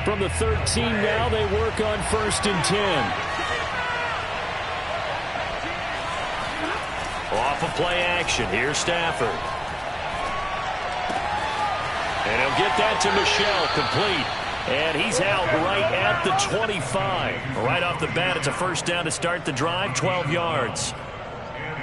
From the 13 now, they work on 1st and 10. Off of play action, here's Stafford. And he'll get that to Michel, complete. And he's out right at the 25. Right off the bat, it's a first down to start the drive, 12 yards.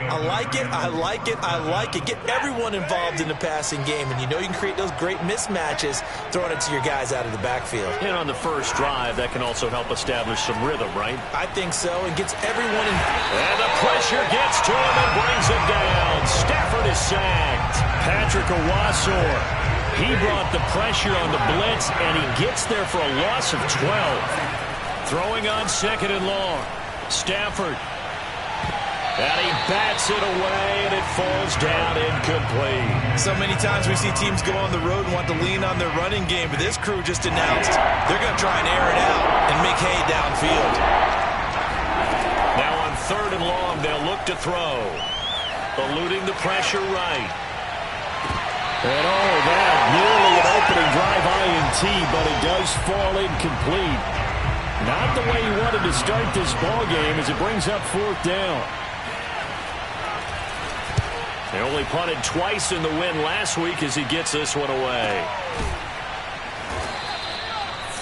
I like it, I like it, I like it. Get everyone involved in the passing game, and you know you can create those great mismatches throwing it to your guys out of the backfield. And on the first drive, that can also help establish some rhythm, right? I think so, and gets everyone in. And the pressure gets to him and brings him down. Stafford is sacked. Patrick Owasor, he brought the pressure on the blitz, and he gets there for a loss of 12. Throwing on 2nd and long. Stafford. And he bats it away, and it falls down incomplete. So many times we see teams go on the road and want to lean on their running game, but this crew just announced they're going to try and air it out and make hay downfield. Now on 3rd and long, they'll look to throw. Eluding the pressure right. And that nearly an opening drive INT, but it does fall incomplete. Not the way he wanted to start this ball game as it brings up 4th down. They only punted twice in the win last week as he gets this one away.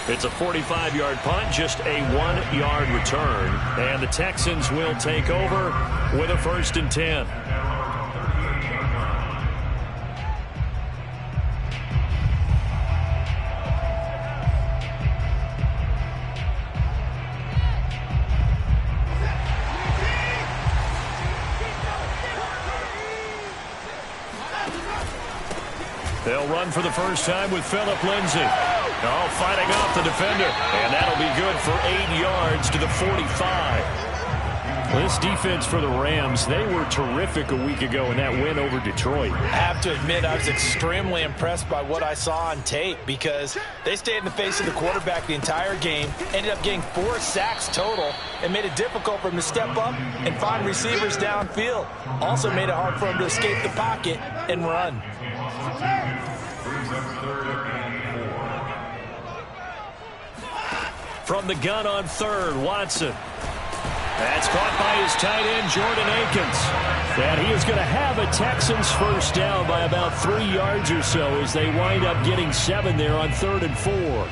It's a 45-yard punt, just a 1-yard return. And the Texans will take over with a 1st and 10. They'll run for the first time with Phillip Lindsay. Oh, fighting off the defender. And that'll be good for 8 yards to the 45. Well, this defense for the Rams, they were terrific a week ago in that win over Detroit. I have to admit, I was extremely impressed by what I saw on tape because they stayed in the face of the quarterback the entire game, ended up getting 4 sacks total, and made it difficult for him to step up and find receivers downfield. Also made it hard for him to escape the pocket and run. From the gun on 3rd, Watson. That's caught by his tight end, Jordan Akins. And he is going to have a Texans first down by about 3 yards or so as they wind up getting 7 there on 3rd and 4.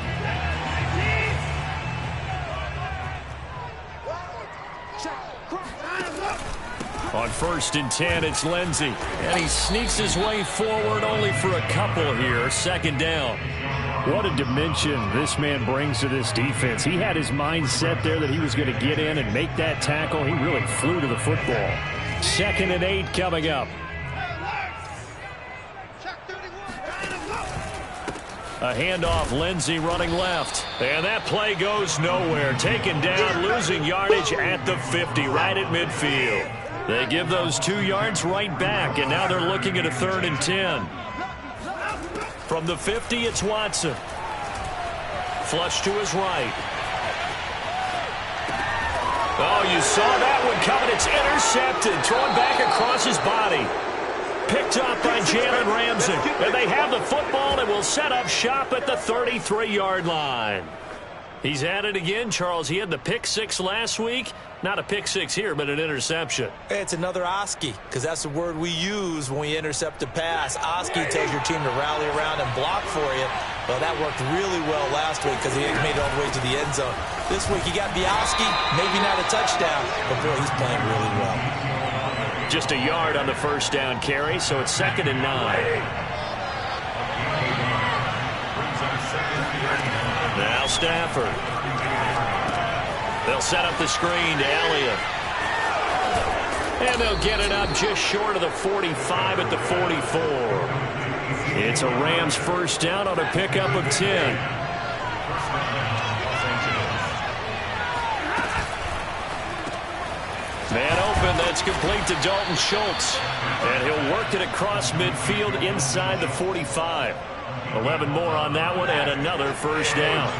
On 1st and 10, it's Lindsay. And he sneaks his way forward only for a couple here. 2nd down. What a dimension this man brings to this defense. He had his mind set there that he was going to get in and make that tackle. He really flew to the football. 2nd and 8 coming up. A handoff, Lindsay running left. And that play goes nowhere. Taken down, losing yardage at the 50, right at midfield. They give those 2 yards right back, and now they're looking at a 3rd and 10. From the 50, it's Watson. Flush to his right. Oh, you saw that one coming. It's intercepted. Thrown back across his body. Picked up by Jalen Ramsey. And they have the football and will set up shop at the 33-yard line. He's at it again, Charles. He had the pick 6 last week. Not a pick 6 here, but an interception. It's another Oski, because that's the word we use when we intercept a pass. Oski tells your team to rally around and block for you. Well, that worked really well last week because he made it all the way to the end zone. This week he got Oski, maybe not a touchdown, but boy, he's playing really well. Just a yard on the first down carry, so it's 2nd and 9. Now Stafford. They'll set up the screen to Elliott. And they'll get it up just short of the 45 at the 44. It's a Rams first down on a pickup of 10. Man open, that's complete to Dalton Schultz. And he'll work it across midfield inside the 45. 11 more on that one and another first down.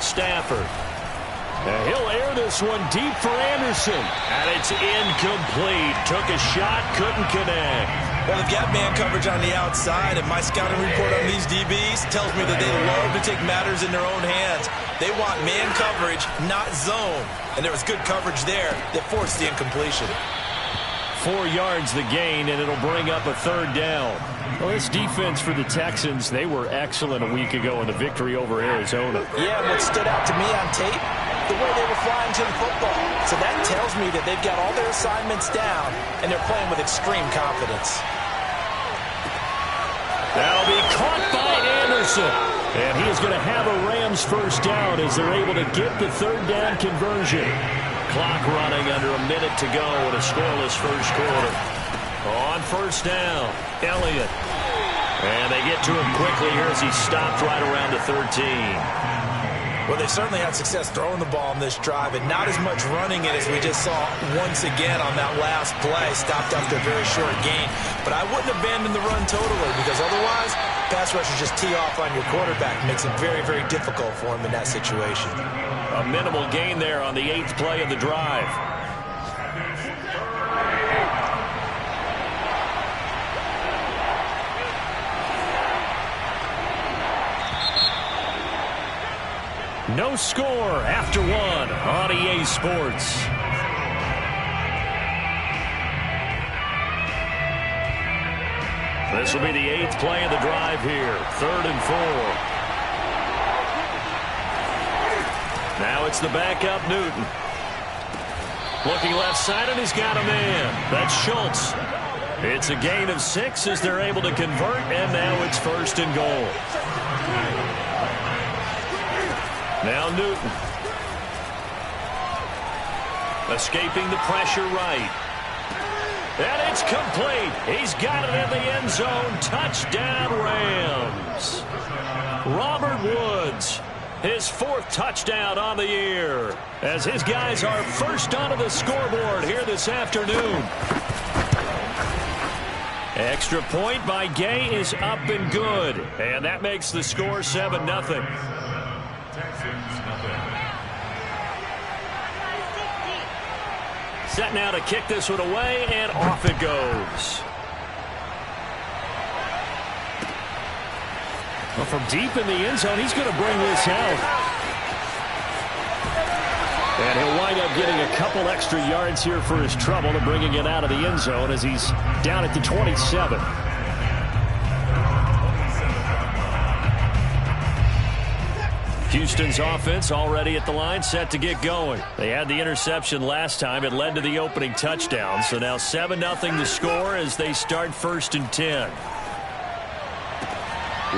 Stafford. And he'll air this one deep for Anderson. And it's incomplete. Took a shot, couldn't connect. Well, they've got man coverage on the outside, and my scouting report on these DBs tells me that they love to take matters in their own hands. They want man coverage, not zone. And there was good coverage there that forced the incompletion. 4 yards the gain, and it'll bring up a third down. Well, this defense for the Texans, they were excellent a week ago in the victory over Arizona. Yeah, what stood out to me on tape, the way they were flying to the football. So that tells me that they've got all their assignments down, and they're playing with extreme confidence. That'll be caught by Anderson. And he is going to have a Rams first down as they're able to get the third down conversion. Clock running under a minute to go in a scoreless first quarter. On first down, Elliott. And they get to him quickly here as he stopped right around the 13. Well, they certainly had success throwing the ball on this drive, and not as much running it as we just saw once again on that last play. Stopped after a very short gain. But I wouldn't abandon the run totally, because otherwise, pass rushers just tee off on your quarterback. Makes it very, very difficult for him in that situation. A minimal gain there on the 8th play of the drive. No score after 1 on EA Sports. This will be the 8th play of the drive here. 3rd and 4. Now it's the backup Newton. Looking left side, and he's got a man. That's Schultz. It's a gain of 6 as they're able to convert, and now it's 1st and goal. Now Newton. Escaping the pressure right. And it's complete. He's got it in the end zone. Touchdown, Rams. Robert Woods, his 4th touchdown on the year, as his guys are first onto the scoreboard here this afternoon. Extra point by Gay is up and good. And that makes the score 7-0. Set now to kick this one away, and off it goes. Well, from deep in the end zone, he's going to bring this out. And he'll wind up getting a couple extra yards here for his trouble and bringing it out of the end zone as he's down at the 27. Houston's offense already at the line, set to get going. They had the interception last time. It led to the opening touchdown. So now 7-0 the score as they start 1st and 10.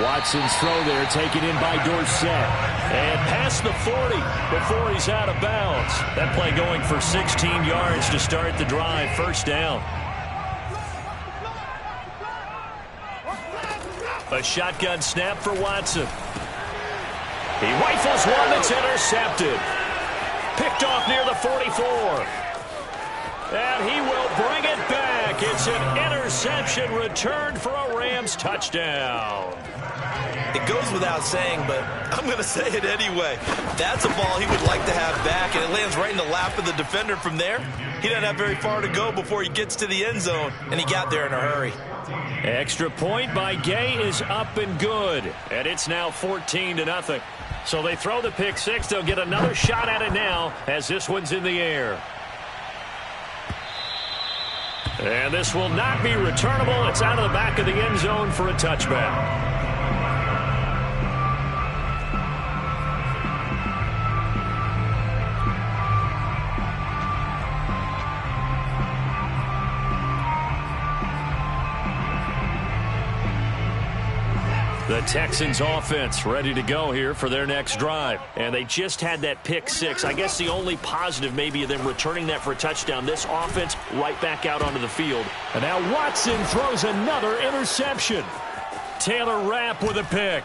Watson's throw there taken in by Dorsett. And past the 40 before he's out of bounds. That play going for 16 yards to start the drive. 1st down. A shotgun snap for Watson. He rifles one that's intercepted. Picked off near the 44. And he will bring it back. It's an interception returned for a Rams touchdown. It goes without saying, but I'm going to say it anyway. That's a ball he would like to have back, and it lands right in the lap of the defender from there. He doesn't have very far to go before he gets to the end zone, and he got there in a hurry. Extra point by Gay is up and good, and it's now 14-0. So they throw the pick 6. They'll get another shot at it now as this one's in the air. And this will not be returnable. It's out of the back of the end zone for a touchback. The Texans offense ready to go here for their next drive. And they just had that pick 6. I guess the only positive maybe of them returning that for a touchdown. This offense right back out onto the field. And now Watson throws another interception. Taylor Rapp with a pick.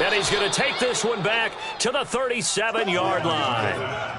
And he's going to take this one back to the 37-yard line.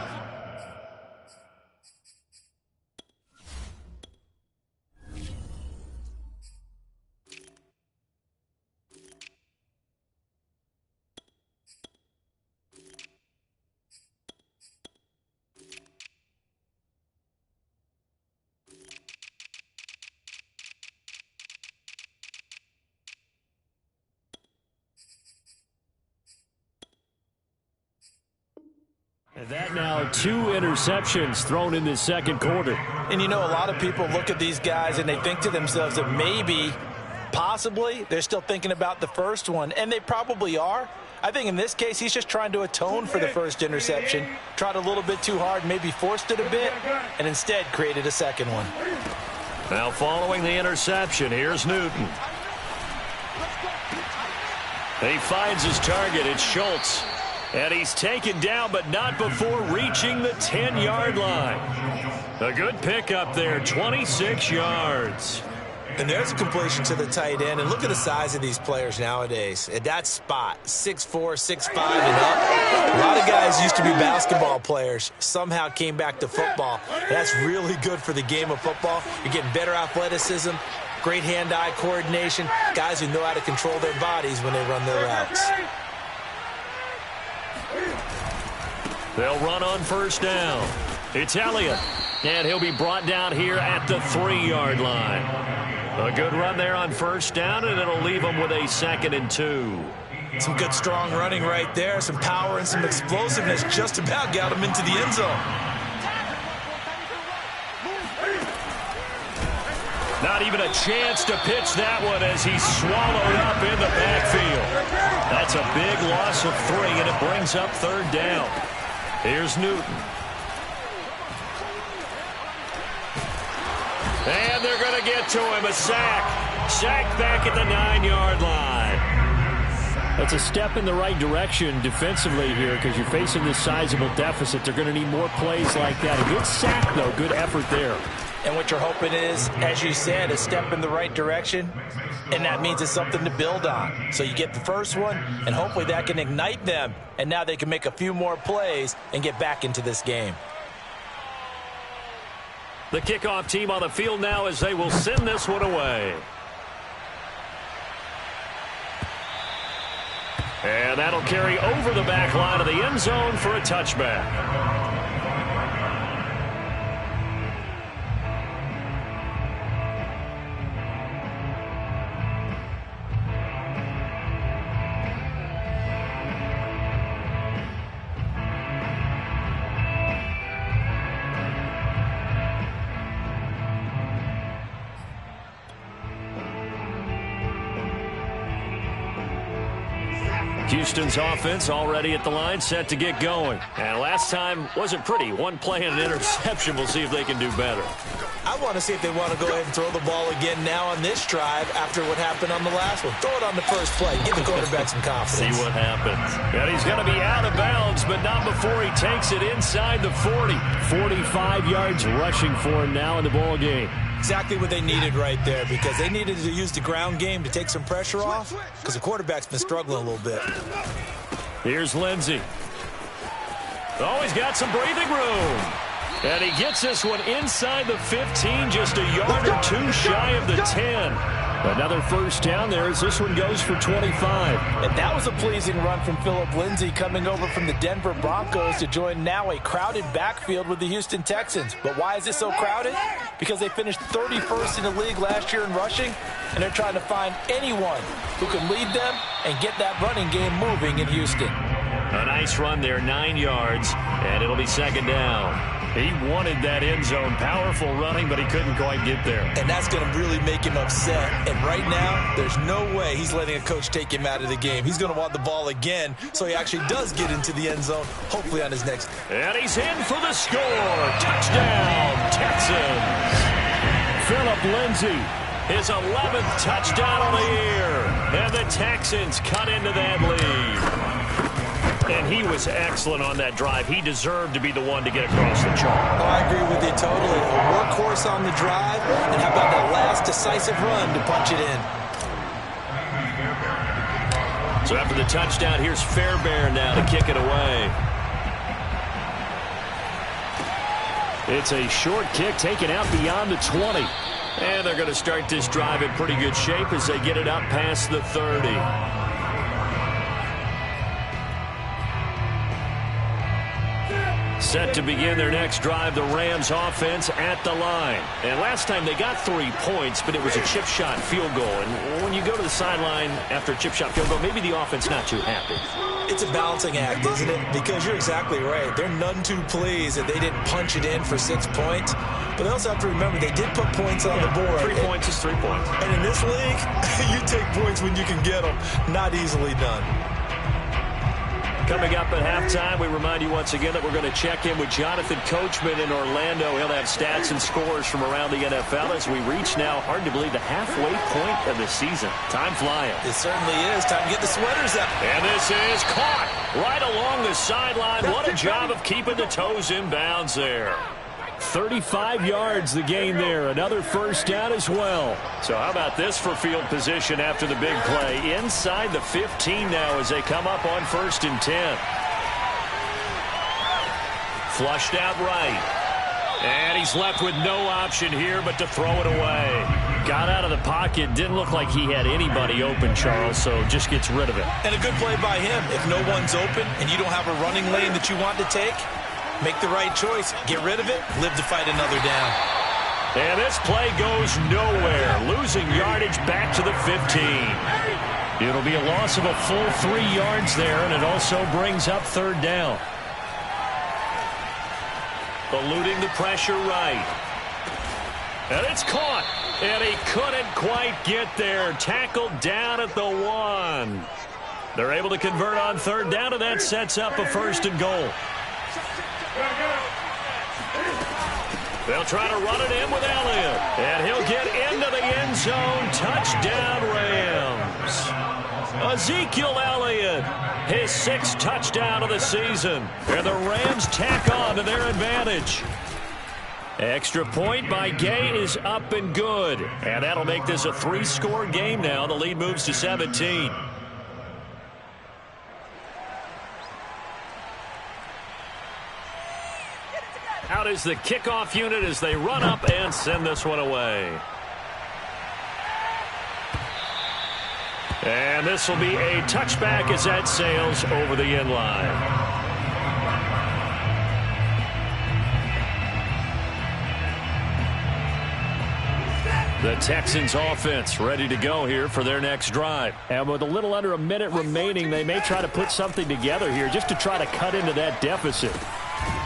And that now 2 interceptions thrown in this second quarter. And you know, a lot of people look at these guys and they think to themselves that maybe, possibly, they're still thinking about the first one. And they probably are. I think in this case, he's just trying to atone for the first interception. Tried a little bit too hard, maybe forced it a bit, and instead created a second one. Now following the interception, here's Newton. He finds his target. It's Schultz. And he's taken down, but not before reaching the 10-yard line. A good pickup there, 26 yards. And there's a completion to the tight end. And look at the size of these players nowadays. At that spot, 6'4", 6'5", and up. A lot of guys used to be basketball players, somehow came back to football. That's really good for the game of football. You're getting better athleticism, great hand-eye coordination, guys who know how to control their bodies when they run their routes. They'll run on first down. It's Elliott, and he'll be brought down here at the 3-yard line. A good run there on first down, and it'll leave them with a 2nd and 2. Some good strong running right there, some power and some explosiveness just about got him into the end zone. Not even a chance to pitch that one as he's swallowed up in the backfield. That's a big loss of 3, and it brings up 3rd down. Here's Newton. And they're going to get to him. A sack. Sacked back at the 9-yard line. That's a step in the right direction defensively here because you're facing this sizable deficit. They're going to need more plays like that. A good sack, though. Good effort there. And what you're hoping is, as you said, a step in the right direction, and that means it's something to build on. So you get the first one, and hopefully that can ignite them, and now they can make a few more plays and get back into this game. The kickoff team on the field now as they will send this one away. And that'll carry over the back line of the end zone for a touchback. Houston's offense already at the line, set to get going. And last time wasn't pretty. One play and an interception. We'll see if they can do better. I want to see if they want to go ahead and throw the ball again now on this drive after what happened on the last one. Throw it on the first play. Give the quarterback some confidence. See what happens. And he's going to be out of bounds, but not before he takes it inside the 40. 45 yards rushing for him now in the ball game. Exactly what they needed right there because they needed to use the ground game to take some pressure off because the quarterback's been struggling a little bit. Here's Lindsey. Oh, he's got some breathing room. And he gets this one inside the 15, just a yard or 2 shy of the 10. Another first down there as this one goes for 25. And that was a pleasing run from Phillip Lindsay coming over from the Denver Broncos to join now a crowded backfield with the Houston Texans. But why is it so crowded? Because they finished 31st in the league last year in rushing, and they're trying to find anyone who can lead them and get that running game moving in Houston. A nice run there, 9 yards, and it'll be 2nd down. He wanted that end zone, powerful running, but he couldn't quite get there. And that's going to really make him upset. And right now, there's no way he's letting a coach take him out of the game. He's going to want the ball again, so he actually does get into the end zone, hopefully on his next. And he's in for the score. Touchdown, Texans. Phillip Lindsay. His 11th touchdown on the year. And the Texans cut into that lead. And he was excellent on that drive. He deserved to be the one to get across the chalk. Oh, I agree with you totally. A workhorse on the drive, and how about that last decisive run to punch it in? So after the touchdown, here's Fairbairn now to kick it away. It's a short kick taken out beyond the 20. And they're going to start this drive in pretty good shape as they get it up past the 30. Set to begin their next drive, the Rams offense at the line. And last time they got 3 points, but it was a chip shot field goal. And when you go to the sideline after a chip shot field goal, maybe the offense not too happy. It's a balancing act, isn't it? Because you're exactly right. They're none too pleased that they didn't punch it in for 6 points. But they also have to remember they did put points on the board. 3 points is 3 points. And in this league, you take points when you can get them. Not easily done. Coming up at halftime, we remind you once again that we're going to check in with Jonathan Coachman in Orlando. He'll have stats and scores from around the NFL as we reach now, hard to believe, the halfway point of the season. Time flying. It certainly is. Time to get the sweaters up. And this is caught right along the sideline. What a job of keeping the toes in bounds there. 35 yards the gain there. Another first down as well. So how about this for field position after the big play? Inside the 15 now as they come up on 1st and 10. Flushed out right. And he's left with no option here but to throw it away. Got out of the pocket. Didn't look like he had anybody open, Charles, so just gets rid of it. And a good play by him. If no one's open and you don't have a running lane that you want to take, make the right choice. Get rid of it. Live to fight another down. And this play goes nowhere. Losing yardage back to the 15. It'll be a loss of a full 3 yards there, and it also brings up 3rd down. Eluding the pressure right. And it's caught. And he couldn't quite get there. Tackled down at the 1. They're able to convert on 3rd down, and that sets up a 1st and goal. They'll try to run it in with Elliott. And he'll get into the end zone. Touchdown, Rams. Ezekiel Elliott, his 6th touchdown of the season. And the Rams tack on to their advantage. Extra point by Gay is up and good. And that'll make this a 3-score game now. The lead moves to 17. Out is the kickoff unit as they run up and send this one away. And this will be a touchback as that sails over the end line. The Texans offense ready to go here for their next drive. And with a little under a minute remaining, they may try to put something together here just to try to cut into that deficit.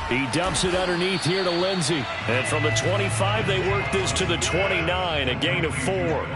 He dumps it underneath here to Lindsey. And from the 25, they work this to the 29, a gain of 4.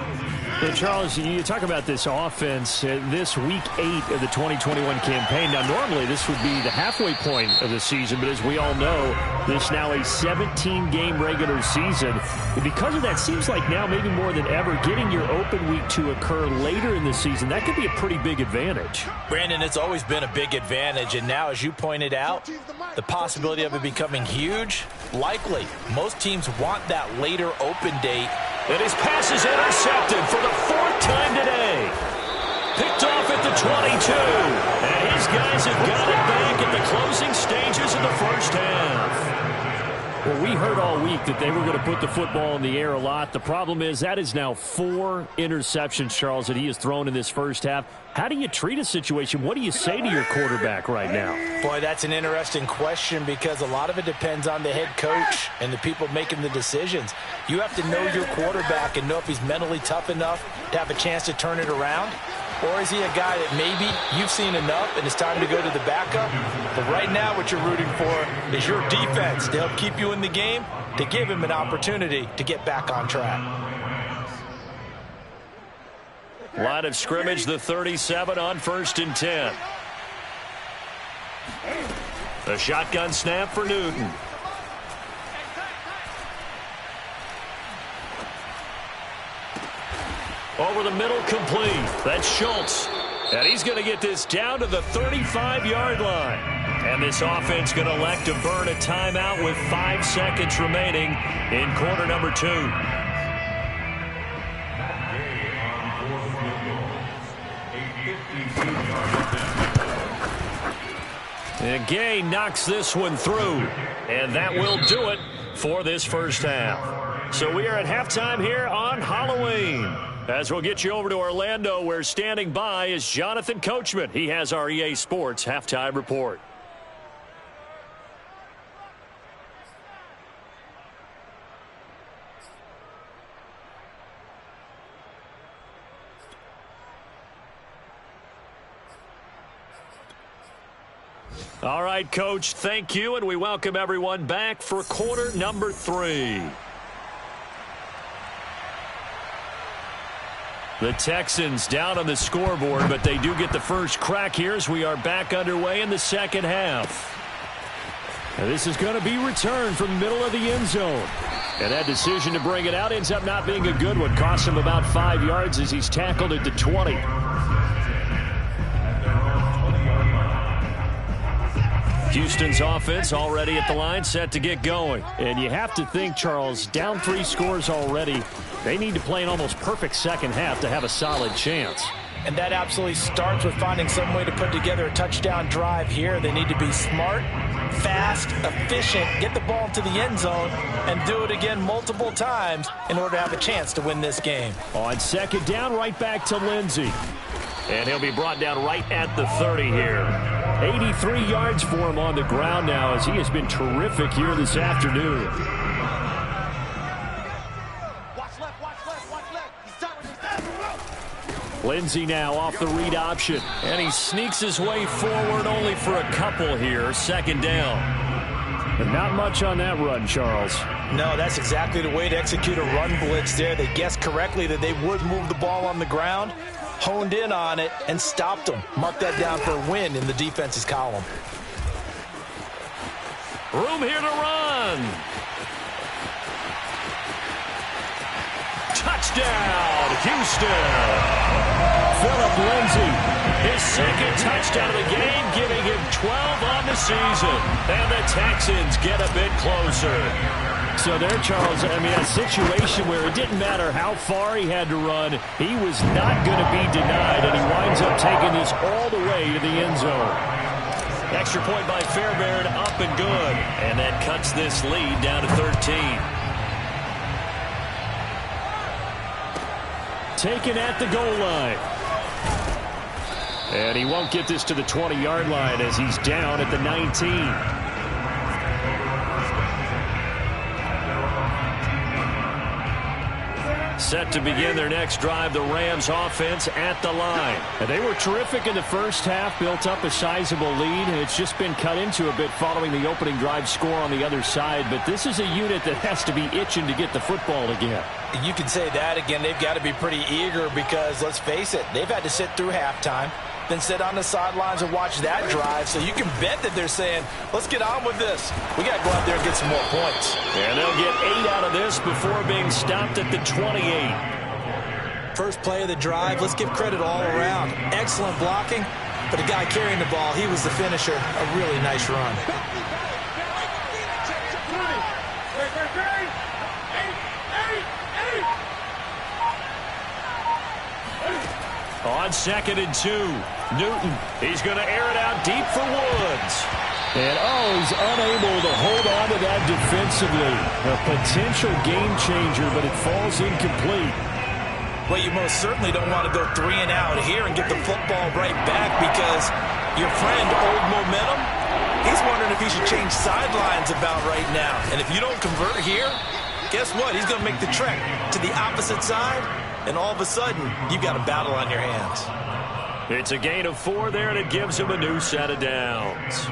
Well, Charles, you talk about this offense, this week 8 of the 2021 campaign. Now, normally this would be the halfway point of the season, but as we all know, this now a 17-game regular season. And because of that, seems like now maybe more than ever, getting your open week to occur later in the season, that could be a pretty big advantage. Brandon, it's always been a big advantage, and now, as you pointed out, the possibility of it becoming huge, likely. Most teams want that later open date. And his pass is intercepted for the 4th time today. Picked off at the 22. And his guys have got it back at the closing stages of the first half. Well, we heard all week that they were going to put the football in the air a lot. The problem is that is now 4 interceptions, Charles, that he has thrown in this first half. How do you treat a situation? What do you say to your quarterback right now? Boy, that's an interesting question because a lot of it depends on the head coach and the people making the decisions. You have to know your quarterback and know if he's mentally tough enough to have a chance to turn it around. Or is he a guy that maybe you've seen enough and it's time to go to the backup? But right now what you're rooting for is your defense to help keep you in the game, to give him an opportunity to get back on track. Line of scrimmage, the 37 on 1st and 10. A shotgun snap for Newton. Over the middle, complete. That's Schultz. And he's going to get this down to the 35-yard line. And this offense going to elect to burn a timeout with 5 seconds remaining in quarter number 2. And Gay knocks this one through. And that will do it for this first half. So we are at halftime here on Halloween. As we'll get you over to Orlando, where standing by is Jonathan Coachman. He has our EA Sports Halftime Report. All right, Coach, thank you, and we welcome everyone back for quarter number 3. The Texans down on the scoreboard, but they do get the first crack here as we are back underway in the second half. Now this is going to be returned from the middle of the end zone. And that decision to bring it out ends up not being a good one. Costs him about 5 yards as he's tackled at the 20. Houston's offense already at the line, set to get going. And you have to think, Charles, down 3 scores already. They need to play an almost perfect second half to have a solid chance. And that absolutely starts with finding some way to put together a touchdown drive here. They need to be smart, fast, efficient, get the ball to the end zone, and do it again multiple times in order to have a chance to win this game. On second down, right back to Lindsay. And he'll be brought down right at the 30 here. 83 yards for him on the ground now as he has been terrific here this afternoon. Lindsay now off the read option. And he sneaks his way forward only for a couple here. Second down. But not much on that run, Charles. No, that's exactly the way to execute a run blitz there. They guessed correctly that they would move the ball on the ground, honed in on it, and stopped them. Mark that down for a win in the defense's column. Room here to run. Touchdown, Houston. Phillip Lindsay. His second touchdown of the game, giving him 12 on the season. And the Texans get a bit closer. So there, Charles, I mean, a situation where it didn't matter how far he had to run, he was not going to be denied, and he winds up taking this all the way to the end zone. Extra point by Fairbairn, up and good. And that cuts this lead down to 13. Taken at the goal line. And he won't get this to the 20-yard line as he's down at the 19. Set to begin their next drive, the Rams offense at the line. And they were terrific in the first half, built up a sizable lead, and it's just been cut into a bit following the opening drive score on the other side. But this is a unit that has to be itching to get the football again. You can say that again. They've got to be pretty eager because, let's face it, they've had to sit through halftime, then sit on the sidelines and watch that drive. So you can bet that they're saying, let's get on with this. We got to go out there and get some more points. And they'll get 8 out of this before being stopped at the 28. First play of the drive, let's give credit all around. Excellent blocking, but the guy carrying the ball, he was the finisher. A really nice run. On 2nd and 2, Newton. He's going to air it out deep for Woods. And he's unable to hold on to that defensively. A potential game changer, but it falls incomplete. Well, you most certainly don't want to go 3 and out here and get the football right back because your friend, Old Momentum, he's wondering if he should change sidelines about right now. And if you don't convert here, guess what? He's going to make the trek to the opposite side. And all of a sudden, you've got a battle on your hands. It's a gain of 4 there, and it gives him a new set of downs.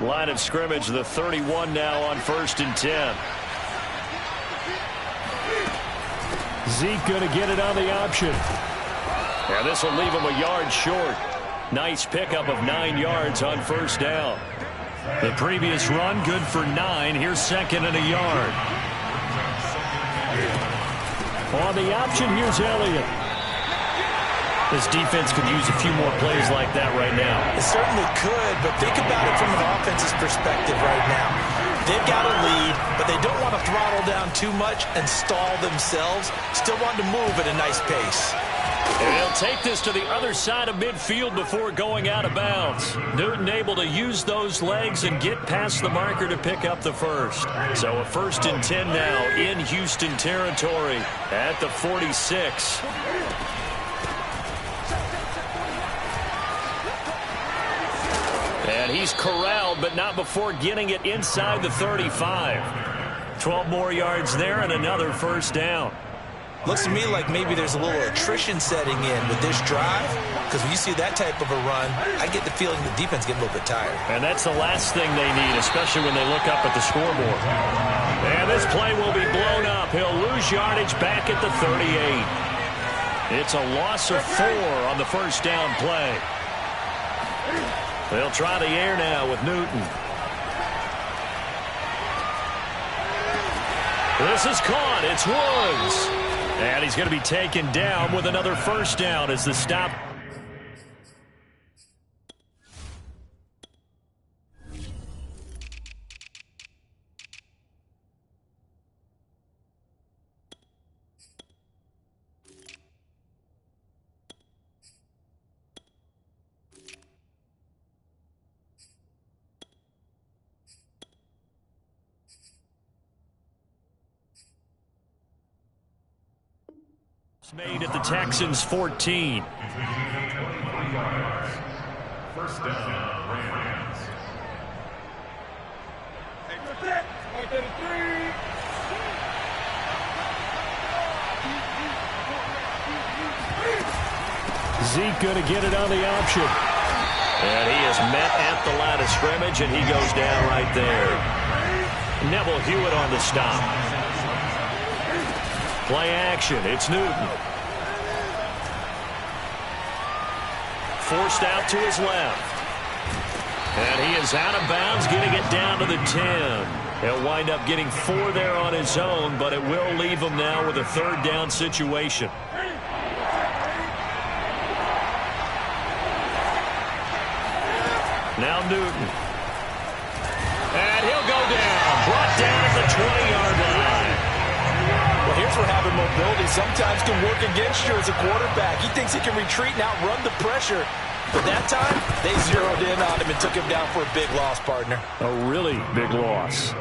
Line of scrimmage, the 31 now on 1st and 10. Zeke going to get it on the option. And this will leave him a yard short. Nice pickup of 9 yards on 1st down. The previous run, good for 9. Here's 2nd and a yard. On the option, here's Elliott. This defense could use a few more plays like that right now. It certainly could, but think about it from an offense's perspective right now. They've got a lead, but they don't want to throttle down too much and stall themselves. Still want to move at a nice pace. And they'll take this to the other side of midfield before going out of bounds. Newton able to use those legs and get past the marker to pick up the first. So a 1st and 10 now in Houston territory at the 46. And he's corralled, but not before getting it inside the 35. 12 more yards there and another 1st down. Looks to me like maybe there's a little attrition setting in with this drive, because when you see that type of a run, I get the feeling the defense get a little bit tired. And that's the last thing they need, especially when they look up at the scoreboard. And this play will be blown up. He'll lose yardage back at the 38. It's a loss of 4 on the first down play. They'll try the air now with Newton. This is caught. It's Woods. And he's going to be taken down with another first down as the stop. Made at the Texans 14. First down, Rams. Zeke going to get it on the option. And he is met at the line of scrimmage, and he goes down right there. Neville Hewitt on the stop. Play action. It's Newton. Forced out to his left. And he is out of bounds, getting it down to the 10. He'll wind up getting 4 there on his own, but it will leave him now with a third down situation. Now Newton. And he'll go down. Brought down at the 20-yard line. Well, here's where having mobility sometimes can work against you as a quarterback. He thinks he can retreat and outrun the pressure. But that time, they zeroed in on him and took him down for a big loss, partner. A really big loss.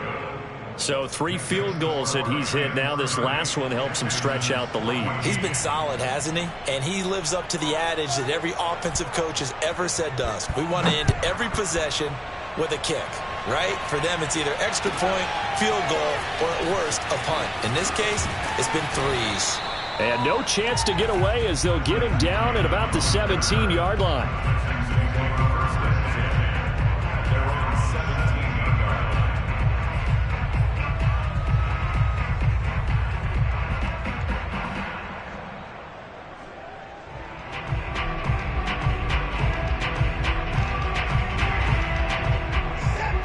So 3 field goals that he's hit now. This last one helps him stretch out the lead. He's been solid, hasn't he? And he lives up to the adage that every offensive coach has ever said to us. We want to end every possession with a kick, right? For them, it's either extra point, field goal, or at worst, a punt. In this case, it's been 3s. And no chance to get away as they'll get him down at about the 17-yard line.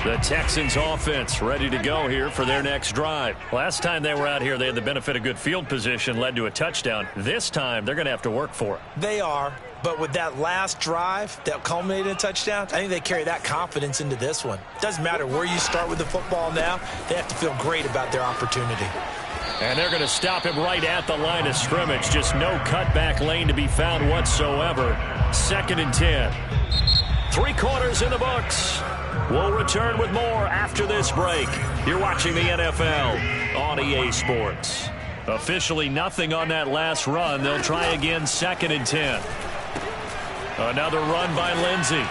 The Texans offense ready to go here for their next drive. Last time they were out here, they had the benefit of good field position, led to a touchdown. This time, they're going to have to work for it. They are, but with that last drive that culminated in a touchdown, I think they carry that confidence into this one. Doesn't matter where you start with the football now, they have to feel great about their opportunity. And they're going to stop him right at the line of scrimmage. Just no cutback lane to be found whatsoever. 2nd and 10. 3 quarters in the books. We'll return with more after this break. You're watching the NFL on EA Sports. Officially nothing on that last run. They'll try again 2nd and 10. Another run by Lindsey.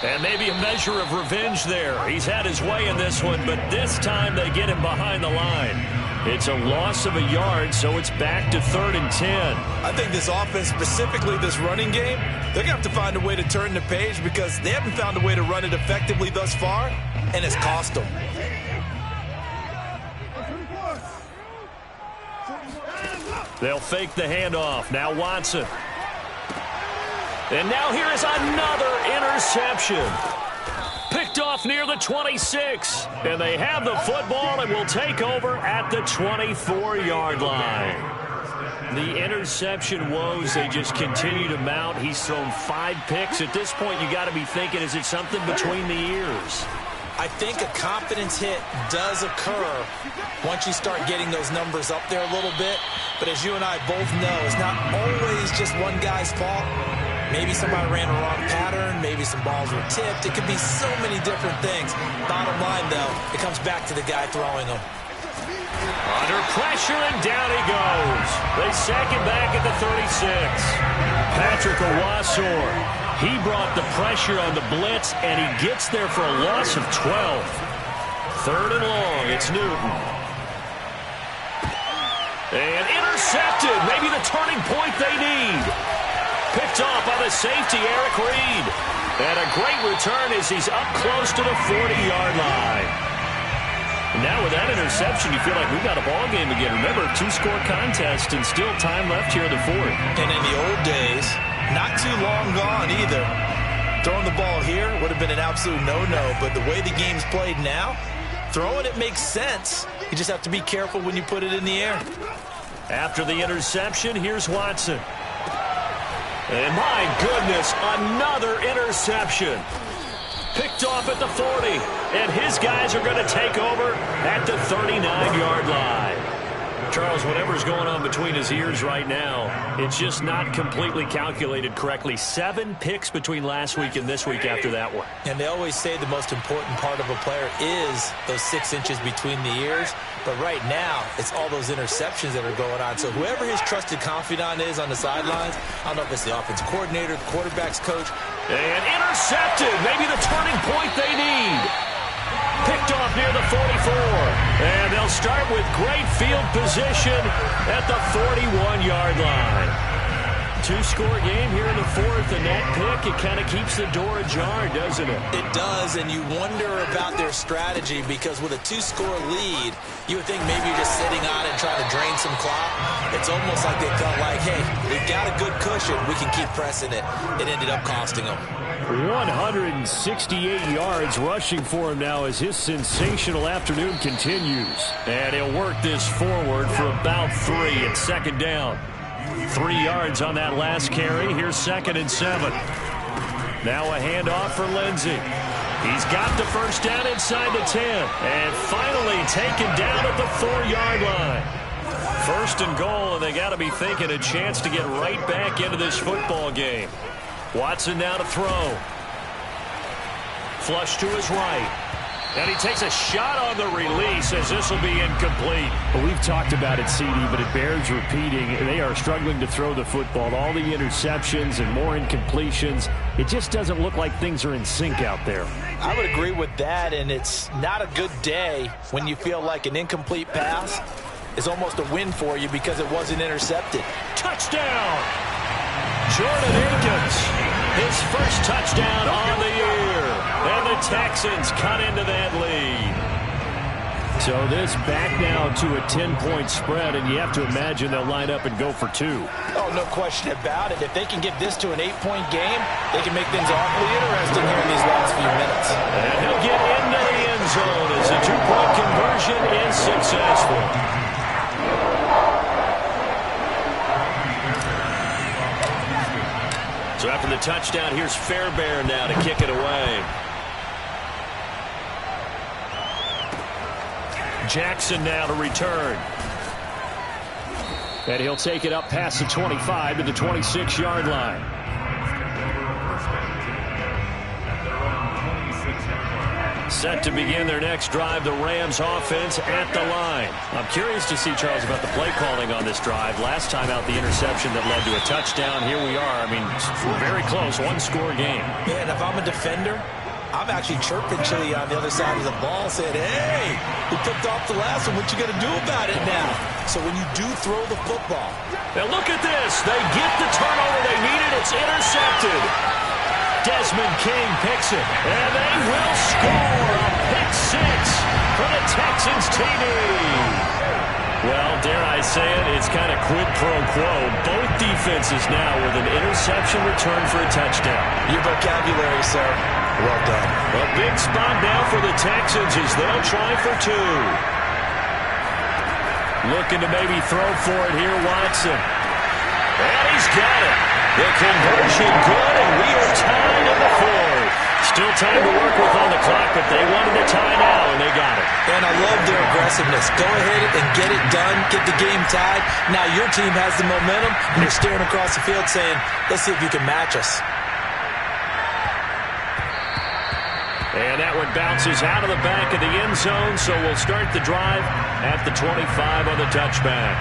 And maybe a measure of revenge there. He's had his way in this one, but this time they get him behind the line. It's a loss of a yard, so it's back to 3rd and 10. I think this offense, specifically this running game, they're going to have to find a way to turn the page because they haven't found a way to run it effectively thus far, and it's cost them. They'll fake the handoff. Now Watson. And now here is another interception. Picked off near the 26. And they have the football and will take over at the 24-yard line. The interception woes, they just continue to mount. He's thrown 5 picks. At this point, you got to be thinking, is it something between the ears? I think a confidence hit does occur once you start getting those numbers up there a little bit. But as you and I both know, it's not always just one guy's fault. Maybe somebody ran a wrong pattern. Maybe some balls were tipped. It could be so many different things. Bottom line, though, it comes back to the guy throwing them. Under pressure, and down he goes. They sack him back at the 36. Patrick Owasor, he brought the pressure on the blitz, and he gets there for a loss of 12. 3rd and long, it's Newton. And intercepted. Maybe the turning point they need. Picked off by the safety, Eric Reed. And a great return as he's up close to the 40-yard line. And now with that interception, you feel like we've got a ball game again. Remember, 2-score contest and still time left here in the fourth. And in the old days, not too long gone either. Throwing the ball here would have been an absolute no-no, but the way the game's played now, throwing it makes sense. You just have to be careful when you put it in the air. After the interception, here's Watson. And my goodness, another interception. Picked off at the 40, and his guys are going to take over at the 39-yard line. Charles, whatever's going on between his ears right now, it's just not completely calculated correctly. 7 picks between last week and this week after that one. And they always say the most important part of a player is those 6 inches between the ears. But right now, it's all those interceptions that are going on. So whoever his trusted confidant is on the sidelines, I don't know if it's the offense coordinator, the quarterback's coach. And intercepted. Maybe the turning point they need. Picked off near the 44. And they'll start with great field position at the 41-yard line. 2-score game here in the fourth, and that pick, it kind of keeps the door ajar, doesn't it? It does, and you wonder about their strategy because with a 2-score lead, you would think maybe you're just sitting on it and trying to drain some clock. It's almost like they felt like, hey, we've got a good cushion. We can keep pressing it. It ended up costing them. 168 yards rushing for him now as his sensational afternoon continues. And he'll work this forward for about 3 at second down. 3 yards on that last carry. Here's 2nd and 7. Now a handoff for Lindsey. He's got the first down inside the 10. And finally taken down at the 4-yard line. 1st and goal, and they got to be thinking a chance to get right back into this football game. Watson now to throw. Flush to his right. And he takes a shot on the release as this will be incomplete. Well, we've talked about it, CD, but it bears repeating. They are struggling to throw the football. All the interceptions and more incompletions. It just doesn't look like things are in sync out there. I would agree with that, and it's not a good day when you feel like an incomplete pass is almost a win for you because it wasn't intercepted. Touchdown! Jordan Akins. His first touchdown on the year. And the Texans cut into that lead. So this back now to a 10-point spread, and you have to imagine they'll line up and go for 2. Oh, no question about it. If they can get this to an 8-point game, they can make things awfully interesting here in these last few minutes. And he'll get into the end zone as the 2-point conversion is successful. So after the touchdown, here's Fairbairn now to kick it away. Jackson now to return. And he'll take it up past the 25 to the 26-yard line. Set to begin their next drive, the Rams offense at the line. I'm curious to see, Charles, about the play calling on this drive. Last time out, the interception that led to a touchdown. Here we are. I mean, we're very close, 1-score game. Yeah, and if I'm a defender, I'm actually chirping Chili on the other side of the ball saying, hey, we picked off the last one. What you going to do about it now? So when you do throw the football. Now look at this. They get the turnover they needed. It's intercepted. Desmond King picks it. And they will score a pick 6 for the Texans TD. Well, dare I say it, it's kind of quid pro quo. Both defenses now with an interception return for a touchdown. Your vocabulary, sir. Well done. A big spot now for the Texans as they'll try for 2. Looking to maybe throw for it here, Watson. And he's got it. The conversion good, and we are tied in the 4th. Still time to work with on the clock, but they wanted to tie now, and they got it. And I love their aggressiveness. Go ahead and get it done, get the game tied. Now your team has the momentum, and you're staring across the field saying, let's see if you can match us. And that one bounces out of the back of the end zone, so we'll start the drive at the 25 on the touchback.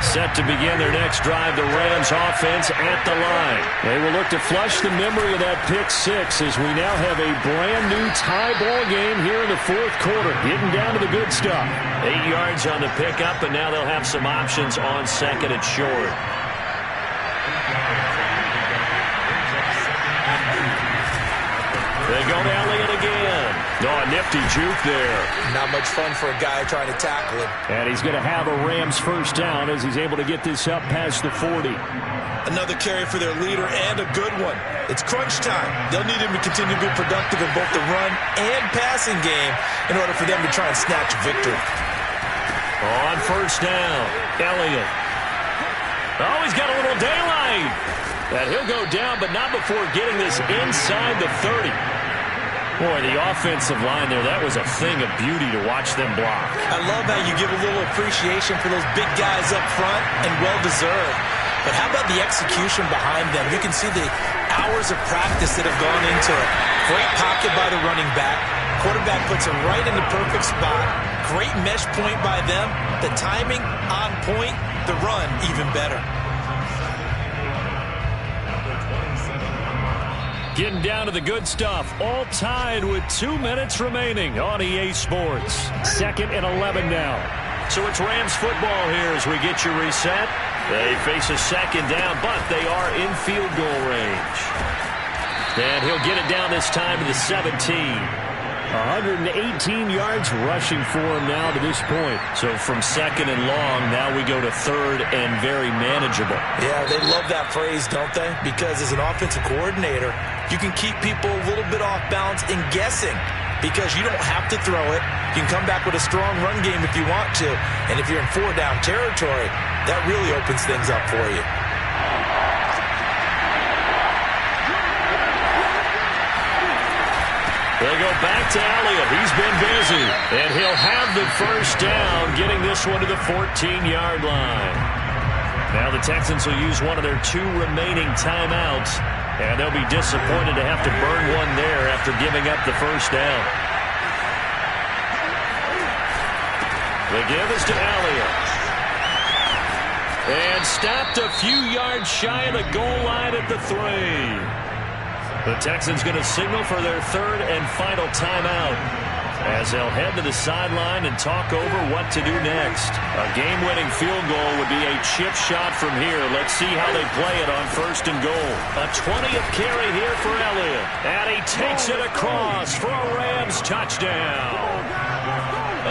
Set to begin their next drive, the Rams offense at the line. They will look to flush the memory of that pick six as we now have a brand new tie ball game here in the fourth quarter. Getting down to the good stuff. 8 yards on the pickup, and now they'll have some options on second and short. They go to Elliott again. Oh, a nifty juke there. Not much fun for a guy trying to tackle him. And he's going to have a Rams first down as he's able to get this up past the 40. Another carry for their leader and a good one. It's crunch time. They'll need him to continue to be productive in both the run and passing game in order for them to try and snatch victory. On first down, Elliott. Oh, he's got a little daylight. And he'll go down, but not before getting this inside the 30. Boy, the offensive line there, that was a thing of beauty to watch them block. I love how you give a little appreciation for those big guys up front, and well-deserved. But how about the execution behind them? You can see the hours of practice that have gone into it. Great pocket by the running back. Quarterback puts him right in the perfect spot. Great mesh point by them. The timing on point. The run even better. Getting down to the good stuff. All tied with 2 minutes remaining on EA Sports. 2nd and 11 now. So it's Rams football here as we get you reset. They face a second down, but they are in field goal range. And he'll get it down this time to the 17. 118 yards rushing for him now to this point. So from second and long, now we go to third and very manageable. Yeah, they love that phrase, don't they? Because as an offensive coordinator, you can keep people a little bit off balance and guessing because you don't have to throw it. You can come back with a strong run game if you want to. And if you're in 4-down territory, that really opens things up for you. They go back to Elliott. He's been busy. And he'll have the first down, getting this one to the 14-yard line. Now the Texans will use one of their 2 remaining timeouts. And they'll be disappointed to have to burn one there after giving up the first down. The give is to Elliott. And stopped a few yards shy of the goal line at the 3. The Texans going to signal for their 3rd and final timeout as they'll head to the sideline and talk over what to do next. A game-winning field goal would be a chip shot from here. Let's see how they play it on 1st and goal. A 20th carry here for Elliott. And he takes it across for a Rams touchdown.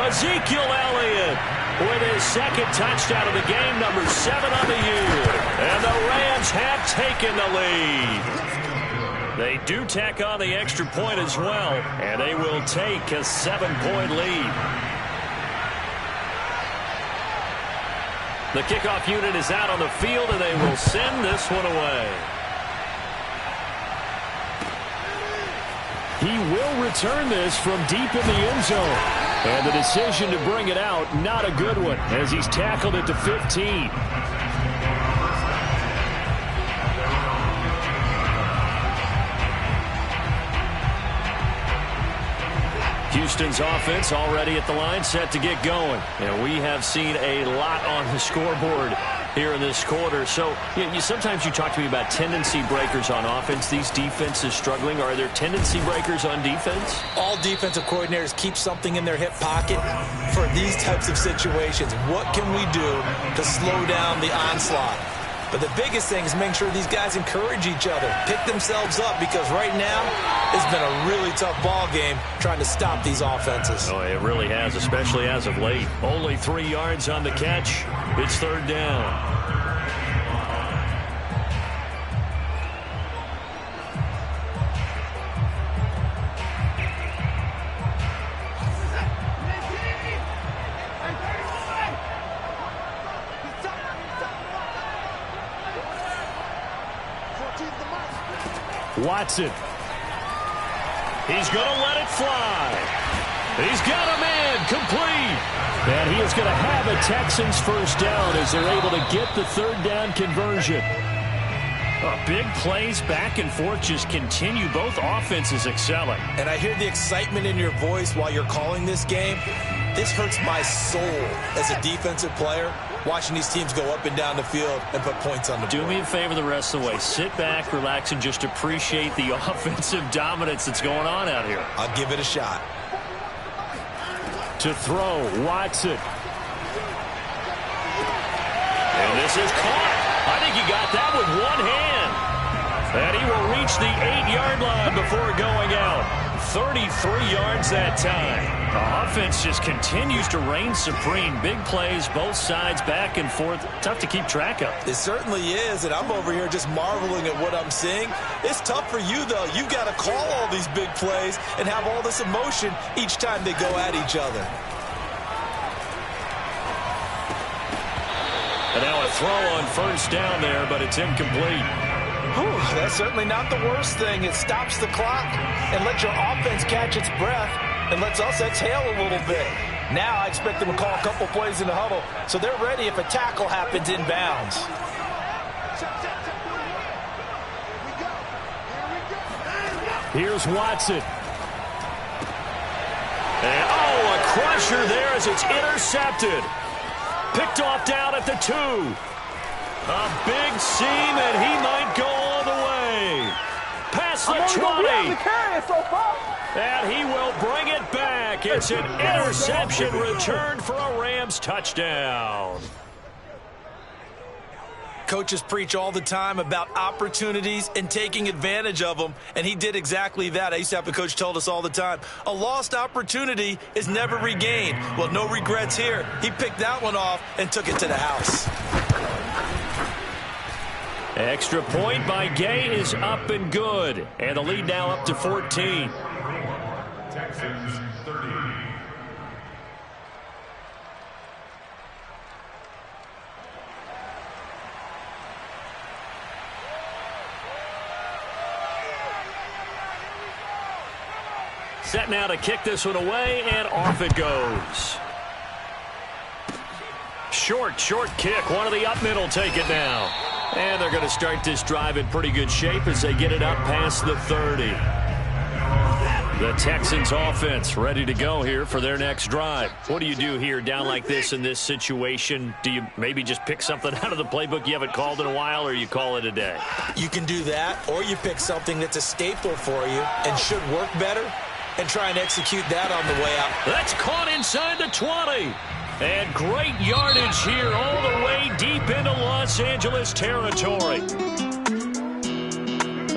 Ezekiel Elliott with his 2nd touchdown of the game, number 7 on the year. And the Rams have taken the lead. They do tack on the extra point as well, and they will take a 7-point lead. The kickoff unit is out on the field, and they will send this one away. He will return this from deep in the end zone. And the decision to bring it out, not a good one, as he's tackled at the 15. Houston's offense already at the line, set to get going. And we have seen a lot on the scoreboard here in this quarter. So sometimes you talk to me about tendency breakers on offense. These defenses struggling. Are there tendency breakers on defense? All defensive coordinators keep something in their hip pocket for these types of situations. What can we do to slow down the onslaught? But the biggest thing is making sure these guys encourage each other, pick themselves up, because right now it's been a really tough ball game trying to stop these offenses. Oh, it really has, especially as of late. Only 3 yards on the catch. It's 3rd down. Watson. He's going to let it fly. He's got a man complete. And he is going to have a Texans first down as they're able to get the 3rd down conversion. Big plays back and forth just continue. Both offenses excelling. And I hear the excitement in your voice while you're calling this game. This hurts my soul as a defensive player, watching these teams go up and down the field and put points on the board. Do me a favor the rest of the way. Sit back, relax, and just appreciate the offensive dominance that's going on out here. I'll give it a shot. To throw, Watson. And this is caught. I think he got that with one hand. And he will reach the 8-yard line before going out. 33 yards that time. The offense just continues to reign supreme. Big plays, both sides, back and forth. Tough to keep track of. It certainly is, and I'm over here just marveling at what I'm seeing. It's tough for you, though. You've got to call all these big plays and have all this emotion each time they go at each other. And now a throw on first down there, but it's incomplete. Whew, that's certainly not the worst thing. It stops the clock and lets your offense catch its breath and lets us exhale a little bit. Now I expect them to call a couple plays in the huddle so they're ready if a tackle happens inbounds. Here's Watson. And, a crusher there as it's intercepted. Picked off down at the 2. A big seam, and he might go all the way. Past the 20. And he will bring it back. It's an interception returned for a Rams touchdown. Coaches preach all the time about opportunities and taking advantage of them, and he did exactly that. I used to have a coach told us all the time, a lost opportunity is never regained. Well, no regrets here. He picked that one off and took it to the house. Extra point by Gay is up and good. And the lead now up to 14. Texans 30. Set now to kick this one away, and off it goes. Short kick. One of the up middle take it now. And they're going to start this drive in pretty good shape as they get it up past the 30. The Texans offense ready to go here for their next drive. What do you do here down like this in this situation? Do you maybe just pick something out of the playbook you haven't called in a while, or you call it a day? You can do that, or you pick something that's a staple for you and should work better and try and execute that on the way out. That's caught inside the 20. And great yardage here all the way deep into Los Angeles territory.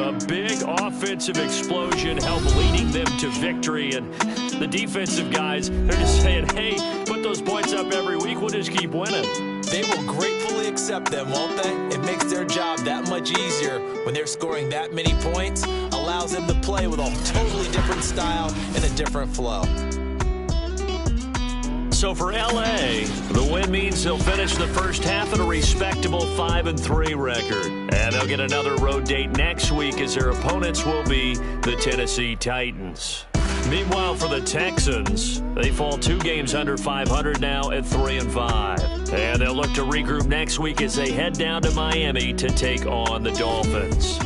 A big offensive explosion helped leading them to victory. And the defensive guys, they're just saying, hey, put those points up every week. We'll just keep winning. They will gratefully accept them, won't they? It makes their job that much easier when they're scoring that many points. Allows them to play with a totally different style and a different flow. So for L.A., the win means they'll finish the first half at a respectable 5-3 record. And they'll get another road date next week as their opponents will be the Tennessee Titans. Meanwhile, for the Texans, they fall 2 games under 500 now at 3-5. And they'll look to regroup next week as they head down to Miami to take on the Dolphins.